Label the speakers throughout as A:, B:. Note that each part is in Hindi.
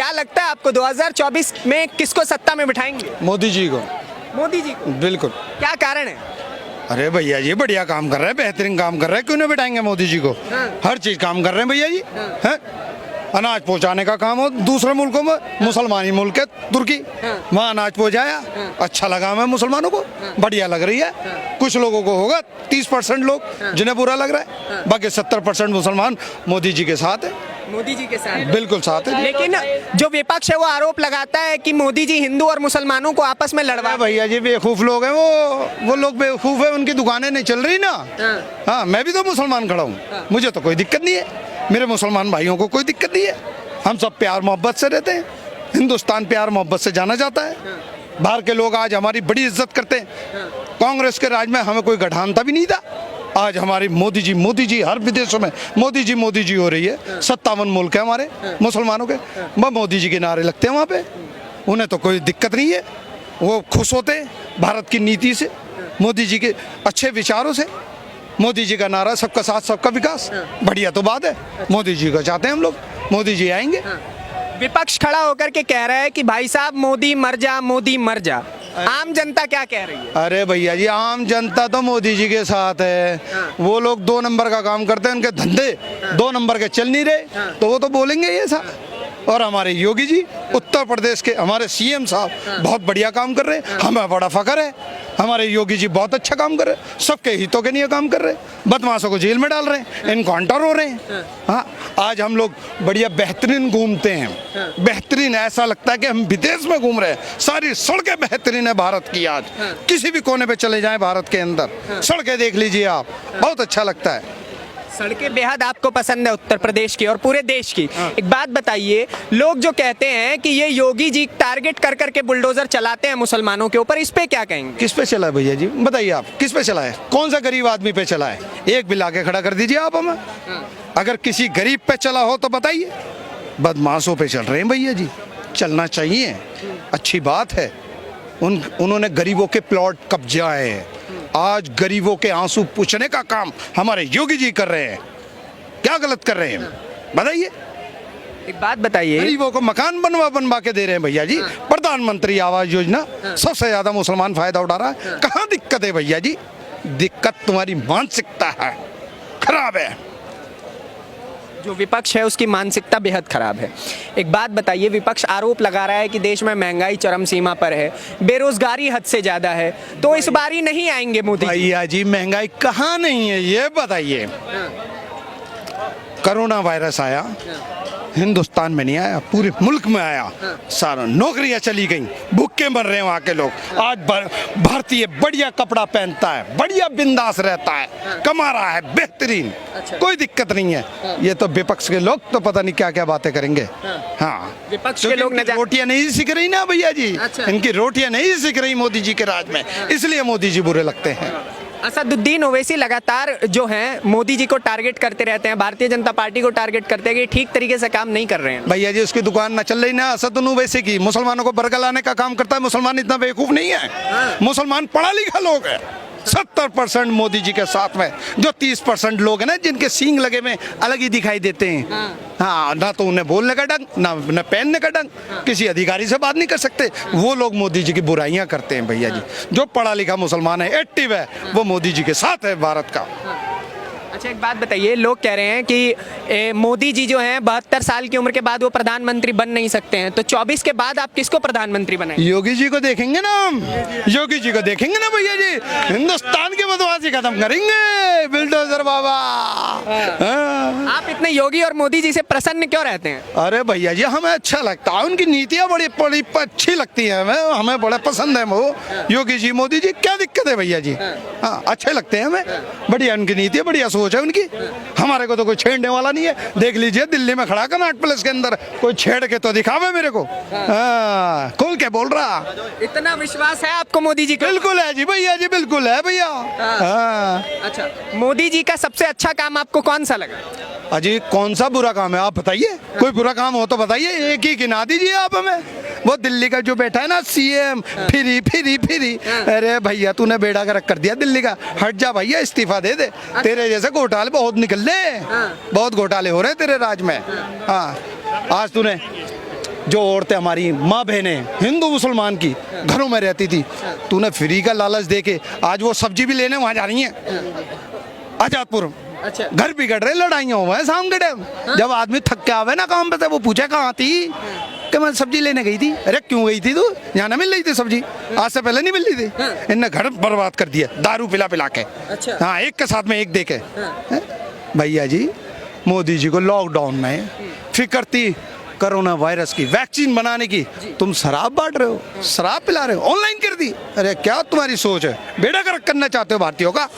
A: क्या लगता है आपको 2024 में किसको सत्ता में बिठाएंगे?
B: मोदी जी को।
A: मोदी जी को।
B: बिल्कुल।
A: क्या कारण है?
B: अरे भैया जी बढ़िया काम कर रहे हैं, बेहतरीन काम कर रहे हैं, क्यों नहीं बिठाएंगे मोदी जी को? हर चीज काम कर रहे हैं भैया जी। हैं? अनाज पहुंचाने का काम हो दूसरे मुल्कों में, मुसलमानी मुल्क है तुर्की, वहाँ अनाज पहुंचाया, अच्छा लगा हमें मुसलमानों को, बढ़िया लग रही है। कुछ लोगों को होगा 30% लोग जिन्हें बुरा लग रहा है, बाकी 70% मुसलमान मोदी जी के साथ है।
A: मोदी जी के साथ
B: बिल्कुल साथ है।
A: लेकिन जो विपक्ष है वो आरोप लगाता है कि मोदी जी हिंदू और मुसलमानों को आपस में लड़वा।
B: भैया जी बेवकूफ लोग हैं वो लोग बेवकूफ है, उनकी दुकानें नहीं चल रही ना। हाँ मैं भी तो मुसलमान खड़ा हूँ, मुझे तो कोई दिक्कत नहीं है, मेरे मुसलमान भाइयों को कोई दिक्कत नहीं है, हम सब प्यार मोहब्बत से रहते हैं। हिंदुस्तान प्यार मोहब्बत से जाना जाता है, बाहर के लोग आज हमारी बड़ी इज्जत करते हैं। कांग्रेस के राज में हमें कोई गठानता भी नहीं था, आज हमारी मोदी जी हर विदेशों में मोदी जी हो रही है। 57 मुल्क है हमारे मुसलमानों के, वह मोदी जी के नारे लगते हैं वहाँ पे, उन्हें तो कोई दिक्कत नहीं है, वो खुश होते हैं भारत की नीति से, मोदी जी के अच्छे विचारों से। मोदी जी का नारा सबका साथ सबका विकास, बढ़िया तो बात है, मोदी जी को चाहते हैं हम लोग, मोदी जी आएंगे।
A: विपक्ष खड़ा होकर के कह रहा है कि भाई साहब मोदी मर जा, मोदी मर जा। आम जनता क्या कह रही है? अरे
B: भैया जी आम जनता तो मोदी जी के साथ है, वो लोग 2 नंबर का काम करते हैं, उनके धंधे 2 नंबर के चल नहीं रहे, तो वो तो बोलेंगे ये सब। और हमारे योगी जी उत्तर प्रदेश के हमारे सीएम साहब बहुत बढ़िया काम कर रहे हैं, हमें बड़ा फख्र है, हमारे योगी जी बहुत अच्छा काम कर रहे हैं, सबके हितों के लिए काम कर रहे हैं, बदमाशों को जेल में डाल रहे हैं, इनकाउंटर हो रहे हैं। हाँ आज हम लोग बढ़िया बेहतरीन घूमते हैं, बेहतरीन, ऐसा लगता है कि हम विदेश में घूम रहे हैं, सारी सड़कें बेहतरीन है भारत की। आज किसी भी कोने पे चले जाएं भारत के अंदर सड़कें देख लीजिए आप, बहुत अच्छा लगता है।
A: सड़कें बेहद आपको पसंद है उत्तर प्रदेश की और पूरे देश की। एक बात बताइए, लोग जो कहते हैं कि ये योगी जी टारगेट कर करके बुलडोजर चलाते हैं मुसलमानों के ऊपर, इस पे क्या कहेंगे?
B: किस पे चला है भैया जी बताइए आप, किस पे चला है? कौन सा गरीब आदमी पे चला है? एक बिल आके खड़ा कर दीजिए आप हमें। अगर किसी गरीब पे चला हो तो बताइए, बदमाशों पे चल रहे हैं भैया जी, चलना चाहिए, अच्छी बात है। उन्होंने गरीबों के प्लॉट कब्जाए हैं, आज गरीबों के आंसू पूछने का काम हमारे योगी जी कर रहे हैं, क्या गलत कर रहे हैं बताइए?
A: एक बात बताइए,
B: गरीबों को मकान बनवा के दे रहे हैं भैया जी, प्रधानमंत्री आवास योजना, सबसे ज्यादा मुसलमान फायदा उठा रहा है। कहाँ दिक्कत है भैया जी? दिक्कत तुम्हारी मानसिकता है, खराब है।
A: जो विपक्ष है उसकी मानसिकता बेहद खराब है। एक बात बताइए, विपक्ष आरोप लगा रहा है कि देश में महंगाई चरम सीमा पर है, बेरोजगारी हद से ज्यादा है, तो इस बारी नहीं आएंगे मोदी? भैया
B: जी महंगाई कहाँ नहीं है ये बताइए। कोरोना वायरस आया, हिंदुस्तान में नहीं आया, पूरे मुल्क में आया, सारा नौकरियां चली गई, भूखे मर रहे हैं वहाँ के लोग। आज भारतीय बढ़िया कपड़ा पहनता है, बढ़िया बिंदास रहता है, कमा रहा है बेहतरीन, कोई दिक्कत नहीं है। ये तो विपक्ष के लोग तो पता नहीं क्या क्या बातें करेंगे। हाँ
A: विपक्ष के लोग
B: रोटियां नहीं सीख रही ना भैया जी, इनकी रोटियां नहीं सीख रही मोदी जी के राज में, इसलिए मोदी जी बुरे लगते हैं।
A: असदुद्दीन ओवैसी लगातार जो हैं मोदी जी को टारगेट करते रहते हैं, भारतीय जनता पार्टी को टारगेट करते हैं कि ठीक तरीके से काम नहीं कर रहे हैं।
B: भैया जी उसकी दुकान ना चल रही ना असदुद्दीन ओवैसी की, मुसलमानों को बरगलाने का काम करता है। मुसलमान इतना बेवकूफ नहीं है, मुसलमान पढ़ा लिखा लोग है। 70% मोदी जी के साथ में, जो 30% लोग हैं ना जिनके सींग लगे में अलग ही दिखाई देते हैं। हाँ ना तो उन्हें बोलने का ढंग, ना पहनने का ढंग, किसी अधिकारी से बात नहीं कर सकते, वो लोग मोदी जी की बुराइयां करते हैं भैया जी। जो पढ़ा लिखा मुसलमान है, एक्टिव है, वो मोदी जी के साथ है भारत का।
A: अच्छा एक बात बताइए, लोग कह रहे हैं कि मोदी जी जो हैं 72 साल की उम्र के बाद वो प्रधानमंत्री बन नहीं सकते हैं, तो 24 के बाद आप किसको प्रधानमंत्री बनाएंगे?
B: योगी जी को देखेंगे ना हम, योगी जी को देखेंगे ना भैया जी, हिंदुस्तान की बदमाशी खत्म करेंगे, बिल्डोजर बाबा।
A: आप इतने योगी और मोदी जी से प्रसन्न क्यों रहते हैं?
B: अरे भैया जी हमें अच्छा लगता है, उनकी नीतियाँ बड़ी अच्छी लगती है हमें बड़ा पसंद है वो योगी जी मोदी जी। क्या दिक्कत है भैया जी? हाँ अच्छे लगते हैं हमें, बढ़िया उनकी नीति है, बढ़िया सोच है उनकी। हमारे को तो कोई छेड़ने वाला नहीं है, देख लीजिए दिल्ली में खड़ा कनॉट प्लेस के अंदर, कोई छेड़ के तो दिखावे मेरे को। खुल के बोल रहा।
A: इतना विश्वास है आपको मोदी जी का?
B: बिल्कुल है जी भैया जी, बिल्कुल है भैया।
A: अच्छा मोदी जी का सबसे अच्छा काम आपको कौन सा लगा?
B: अजी कौन सा बुरा काम है आप बताइए, कोई बुरा काम हो तो बताइए, एक ही गिना दीजिए आप हमें। वो दिल्ली का जो बैठा है ना सीएम, फिरी अरे भैया तूने बेड़ा गर्क कर दिया दिल्ली का, हट जा भैया इस्तीफा दे दे। तेरे जैसे घोटाले बहुत निकल ले, बहुत घोटाले हो रहे हैं तेरे राज में। हाँ आज तूने जो औरतें हमारी माँ बहनें हिंदू मुसलमान की घरों में रहती थी, तूने फ्री का लालच दे के आज वो सब्जी भी लेने वहाँ जा रही हैं आजादपुर।
A: अच्छा।
B: घर बिगड़ रहे, लड़ाइयाँ हुए हैं शाम के टाइम। जब आदमी थक के आवे ना काम पे से, वो पूछे कहाँ थी, कि मैं सब्जी लेने गई थी। अरे क्यों गई थी तू, यहाँ ना मिल रही थी सब्जी, आज से पहले नहीं मिल रही थी। इनने घर बर्बाद कर दिया दारू पिला पिला के।
A: अच्छा।
B: हाँ, एक के साथ में एक दे के। भैया जी, मोदी जी को लॉकडाउन में फिक्र थी कोरोना वायरस की वैक्सीन बनाने की, तुम शराब बांट रहे हो, शराब पिला रहे हो, ऑनलाइन कर दी। अरे क्या तुम्हारी सोच है, बेड़ा गर्क करना चाहते हो भारतीयों का।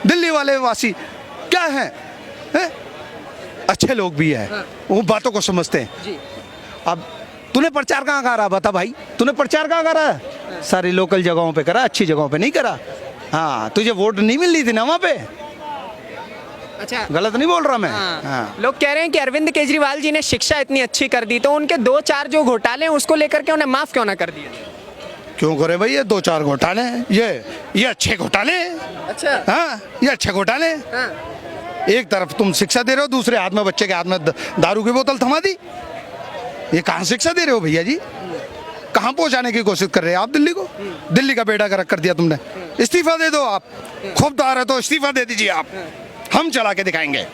B: दिल्ली वाले वासी क्या है, अच्छे लोग भी है, वो बातों को समझते हैं। अब तूने प्रचार कहाँ करा, बता भाई, तूने प्रचार कहाँ करा? सारी लोकल जगहों पे करा, अच्छी जगहों पे नहीं करा। हाँ, तुझे वोट नहीं मिल रही थी ना वहाँ पे।
A: अच्छा,
B: गलत नहीं बोल रहा मैं।
A: हाँ। लोग कह रहे हैं कि अरविंद केजरीवाल जी ने शिक्षा इतनी अच्छी कर दी, तो उनके 2-4 जो घोटाले हैं उसको लेकर के उन्हें माफ क्यों ना कर दिया?
B: क्यों करे भाई, ये 2-4 घोटाले हैं, ये अच्छे घोटाले हैं।
A: अच्छा।
B: हाँ, ये अच्छे घोटाले हैं।
A: हाँ।
B: एक तरफ तुम शिक्षा दे रहे हो, दूसरे हाथ में बच्चे के हाथ में दारू की बोतल थमा दी। ये कहाँ शिक्षा दे रहे हो भैया जी, कहाँ पहुंचाने की कोशिश कर रहे हैं आप दिल्ली को? दिल्ली का बेड़ा गर्क कर दिया तुमने। इस्तीफा दे दो आप, खुददार है तो इस्तीफा दे दीजिए आप, हम चला के दिखाएंगे।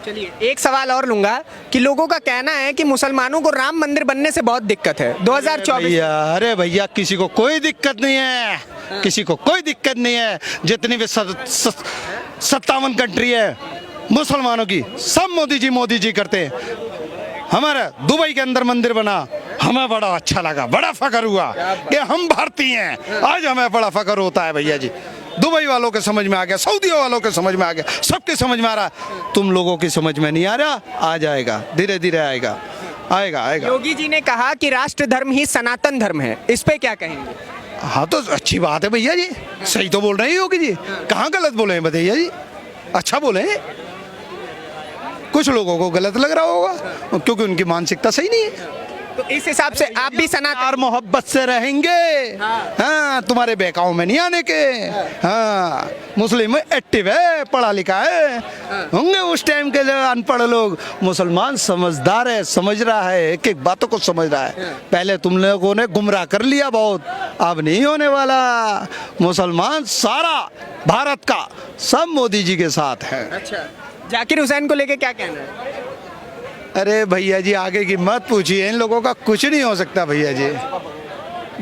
A: चलिए, एक सवाल और लूंगा कि लोगों का कहना है कि मुसलमानों को राम मंदिर बनने से बहुत दिक्कत है 2024।
B: अरे भैया, किसी को कोई दिक्कत नहीं है, किसी को कोई दिक्कत नहीं है। जितनी भी 57 कंट्री है मुसलमानों की, सब मोदी जी करते हैं। हमारा दुबई के अंदर मंदिर बना, हमें बड़ा अच्छा लगा, बड़ा फख्र हुआ कि हम भारतीय हैं। आज हमें बड़ा फख्र होता है भैया जी। दुबई वालों के समझ में आ गया, सऊदी वालों के समझ में आ गया, सबके समझ में आ रहा है। तुम लोगों की समझ में नहीं आ रहा, आ जाएगा, धीरे धीरे आएगा, आएगा आएगा।
A: योगी जी ने कहा कि राष्ट्र धर्म ही सनातन धर्म है, इस पे क्या कहेंगे?
B: हाँ, तो अच्छी बात है भैया जी, सही तो बोल रहे हैं योगी जी। कहाँ गलत बोले हैं भैया जी, अच्छा बोले हैं। कुछ लोगों को गलत लग रहा होगा क्योंकि उनकी मानसिकता सही नहीं है।
A: तो इस हिसाब से आप भी सनातन
B: और मोहब्बत से रहेंगे। हाँ, तुम्हारे बहकाओं में नहीं आने के। हाँ, मुस्लिम एक्टिव है, पढ़ा लिखा है, होंगे उस टाइम के जो अनपढ़ लोग। मुसलमान समझदार है, समझ रहा है, एक एक बातों को समझ रहा है। पहले तुम लोगों ने गुमराह कर लिया बहुत, अब नहीं होने वाला। मुसलमान सारा भारत का सब मोदी जी के साथ है।
A: अच्छा, जाकिर हुसैन को लेके क्या कहना है?
B: अरे भैया जी, आगे की मत पूछिए, इन लोगों का कुछ नहीं हो सकता भैया जी।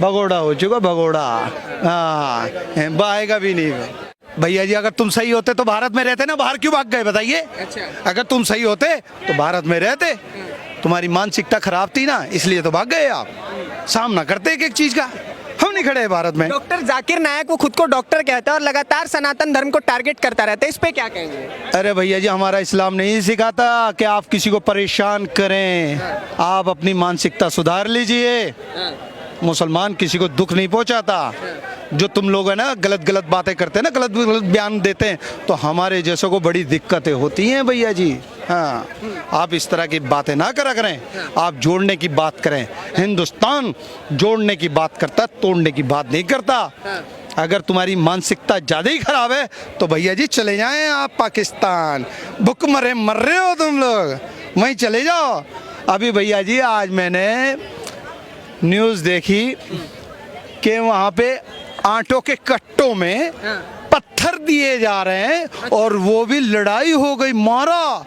B: भगोड़ा हो चुका, भगोड़ा। हाँ, आएगा भी नहीं भैया जी। अगर तुम सही होते तो भारत में रहते ना, बाहर क्यों भाग गए बताइए?
A: अच्छा।
B: अगर तुम सही होते तो भारत में रहते। तुम्हारी मानसिकता खराब थी ना, इसलिए तो भाग गए आप। सामना करते एक एक चीज का, हम नहीं खड़े हैं भारत में।
A: डॉक्टर जाकिर नायक, वो खुद को डॉक्टर कहता है और लगातार सनातन धर्म को टारगेट करता रहता है, इस पे क्या कहेंगे?
B: अरे भैया जी, हमारा इस्लाम नहीं सिखाता कि आप किसी को परेशान करें। आप अपनी मानसिकता सुधार लीजिए। मुसलमान किसी को दुख नहीं पहुंचाता। जो तुम लोग है ना, गलत गलत बातें करते हैं ना, गलत गलत बयान देते हैं, तो हमारे जैसों को बड़ी दिक्कतें होती हैं भैया जी। हाँ, आप इस तरह की बातें ना करा करें, आप जोड़ने की बात करें। हिंदुस्तान जोड़ने की बात करता, तोड़ने की बात नहीं करता। अगर तुम्हारी मानसिकता ज़्यादा ही खराब है तो भैया जी चले जाएं आप पाकिस्तान। भूख मरे मर रहे हो तुम लोग, वहीं चले जाओ। अभी भैया जी, आज मैंने न्यूज़ देखी कि वहाँ पे आटों के कट्टों में पत्थर दिए जा रहे हैं और वो भी लड़ाई हो गई, मारा।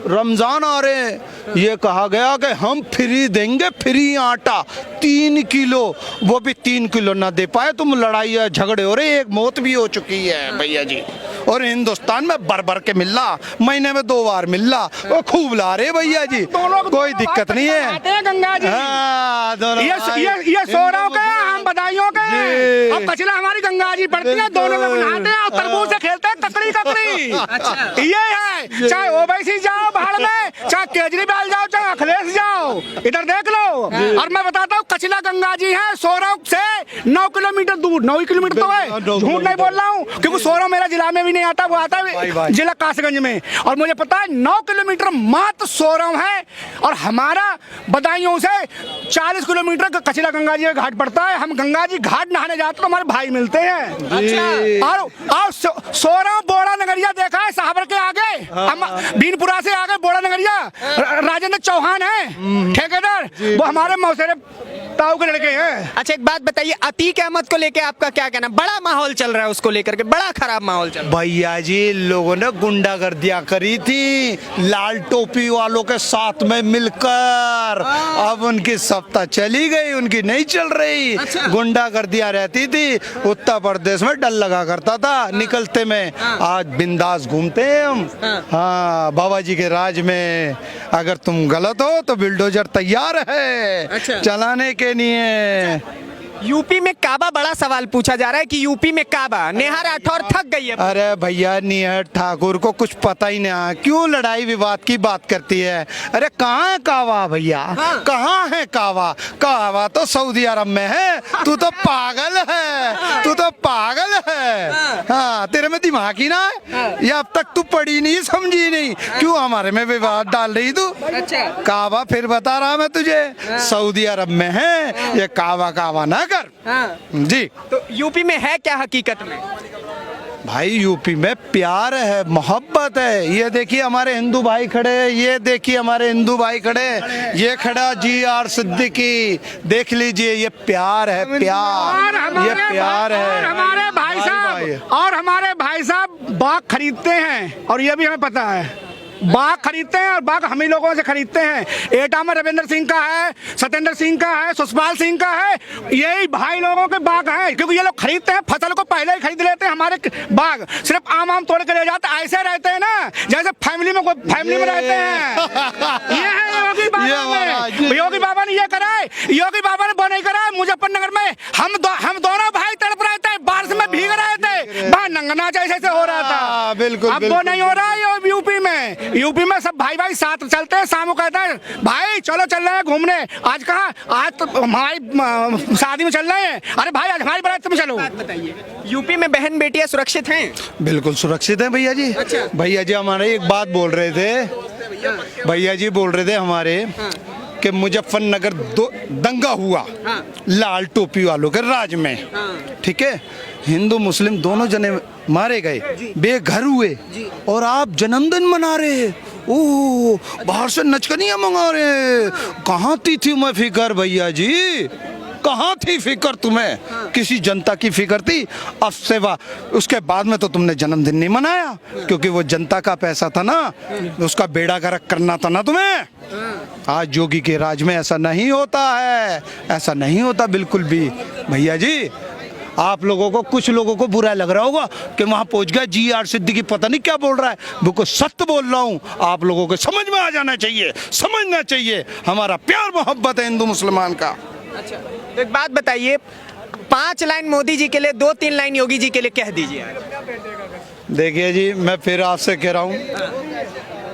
B: रमजान आ रहे हैं, ये कहा गया कि हम फ्री देंगे, फ्री आटा 3 किलो, वो भी 3 किलो ना दे पाए। तुम लड़ाई झगड़े हो रहे, एक मौत भी हो चुकी है भैया जी। और हिंदुस्तान में भर भर के मिल रहा, महीने में 2 बार मिल रहा, वो खूब ला रहे भैया जी, कोई दिक्कत नहीं है।
C: गंगा जी,
B: हाँ, दोनों
C: ये सोरों के, हम बधाइयों के। अब कचला हमारी गंगा जी पड़ती है, दोनों में नहाते हैं और तरबूज से खेलते हैं ककड़ी ककड़ी। ये है, चाहे ओवैसी जाओ बाहर में, चाहे केजरीवाल जाओ, चाहे अखिलेश जाओ, इधर देख लो। और मैं बताता हूँ, कचला गंगा जी है सोरों से 9 किलोमीटर दूर, 9 किलोमीटर तो है, झूठ नहीं बोल रहा हूँ, क्योंकि सोरों मेरा जिला में भी नहीं आता, वो आता है जिला कासगंज में। और मुझे पता है 9 किलोमीटर मात्र सोरों है, और हमारा बदायूं से 40 किलोमीटर कचरा गंगा जी का घाट पड़ता है। हम गंगा जी घाट नहाने जाते तो हमारे भाई मिलते हैं।
A: अच्छा।
C: और सोरा बोड़ा नगरिया देखा है साहबर के आगे, हम बीनपुरा से आगे बोड़ा नगरिया, राजेंद्र चौहान है ठेकेदार, वो हमारे मौसेरे ताऊ के लड़के हैं।
A: अच्छा एक बात बताइए, अतीक अहमद को लेके आपका क्या कहना? बड़ा माहौल चल रहा है उसको लेकर के, बड़ा खराब माहौल चल रहा है।
B: भैया जी लोगों ने गुंडागर्दियां करी थी लाल टोपी वालों के साथ में मिलकर, अब उनकी सत्ता चली गई, उनकी नहीं चल रही।
A: अच्छा।
B: गुंडागर्दियां रहती थी, उत्तर प्रदेश में डर लगा करता था निकलते में, आज बिंदास घूमते हैं हम। हाँ बाबा जी के राज में अगर तुम गलत हो तो बिल्डोजर तैयार है
A: अच्छा।
B: चलाने के लिए।
A: यूपी में काबा, बड़ा सवाल पूछा जा रहा है कि यूपी में काबा, नेहा राठौर थक गई है।
B: अरे भैया नियर ठाकुर को कुछ पता ही नहीं, क्यों लड़ाई विवाद की बात करती है? अरे कहाँ है कावा भैया?
A: हाँ।
B: कहाँ है कावा? कावा तो सऊदी अरब में है। तू तो पागल है, तू तो पागल है। हाँ तेरे में दिमाग ही ना है, ये अब तक तू पढ़ी नहीं समझी नहीं, क्यों हमारे में विवाद डाल रही तू?
A: अच्छा।
B: कावा फिर बता रहा मैं तुझे, सऊदी अरब में है, ये कावा कावा ना कर।
A: हाँ।
B: जी
A: तो यूपी में है क्या हकीकत में?
B: भाई यूपी में प्यार है, मोहब्बत है। ये देखिए हमारे हिंदू भाई खड़े हैं, ये देखिए हमारे हिंदू भाई खड़े हैं, ये खड़ा GR सिद्दीकी, देख लीजिए, ये प्यार है, प्यार, ये प्यार है।
C: और हमारे भाई साहब बाग खरीदते हैं, और ये भी हमें पता है, बाग खरीदते हैं और बाग हम ही लोगों से खरीदते हैं। एटा में रविंद्र सिंह का है, सत्येंद्र सिंह का है, सुषपाल सिंह का है, यही भाई लोगों के बाग हैं, क्योंकि ये लोग खरीदते हैं, फसल को पहले ही खरीद लेते हैं। हमारे बाग सिर्फ आम तोड़ के ले जाते, ऐसे रहते हैं ना जैसे फैमिली में रहते हैं। ये है योगी बाबा में, योगी बाबा ने ये करा है, योगी बाबा ने वो नहीं करा है। मुजफ्फरनगर में हम दोनों भाई तड़प रहे थे, बारिश में भीग रहे थे, वहाँ नंगना जैसे हो रहा था।
B: बिल्कुल
C: अब वो नहीं हो रहा है यूपी में सब भाई साथ चलते हैं, शाम को कहते हैं भाई चलो चल रहे हैं घूमने। आज कहाँ? आज तो हमारी शादी में चल रहे हैं। अरे भाई आज हमारी बारात में चलो।
A: बात बताइए, यूपी में बहन बेटियां सुरक्षित हैं?
B: बिल्कुल सुरक्षित है भैया जी।
A: अच्छा।
B: भैया जी हमारे एक बात बोल रहे थे, भैया जी बोल रहे थे हमारे कि मुजफ्फरनगर दंगा हुआ लाल टोपी वालों के राज में, ठीक है, हिंदू मुस्लिम दोनों जने मारे गए, बेघर हुए, और आप जन्मदिन मना रहे हैं, ओह बाहर से नचकनियां मंगा रहे हैं। कहाँ थी मैं फिकर भैया जी, कहाँ थी फिकर तुम्हें? किसी जनता की फिकर थी? अब से उसके बाद में तो तुमने जन्मदिन नहीं मनाया, क्योंकि वो जनता का पैसा था ना, उसका बेड़ा गर्क करना था ना तुम्हें। आज योगी के राज में ऐसा नहीं होता है, ऐसा नहीं होता बिल्कुल भी। भैया जी आप लोगों को, कुछ लोगों को बुरा लग रहा होगा कि वहां पहुंच गया GR सिद्दीकी पता नहीं क्या बोल रहा है, बिल्कुल सत्य बोल रहा हूं। आप लोगों को समझ में आ जाना चाहिए, समझना चाहिए, हमारा प्यार मोहब्बत है हिंदू मुसलमान का।
A: अच्छा तो एक बात बताइए, 5 लाइन मोदी जी के लिए, 2-3 लाइन योगी जी के लिए कह दीजिए।
B: देखिए जी मैं फिर आपसे कह रहा हूँ,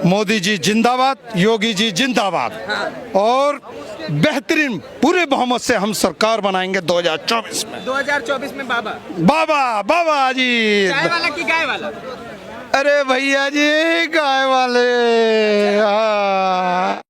B: मोदी जी जिंदाबाद, योगी जी जिंदाबाद, और बेहतरीन पूरे बहुमत से हम सरकार बनाएंगे 2024 में।
A: 2024 में बाबा
B: बाबा जी,
A: चाय वाला की गाय वाला?
B: अरे भैया जी गाय वाले। हाँ।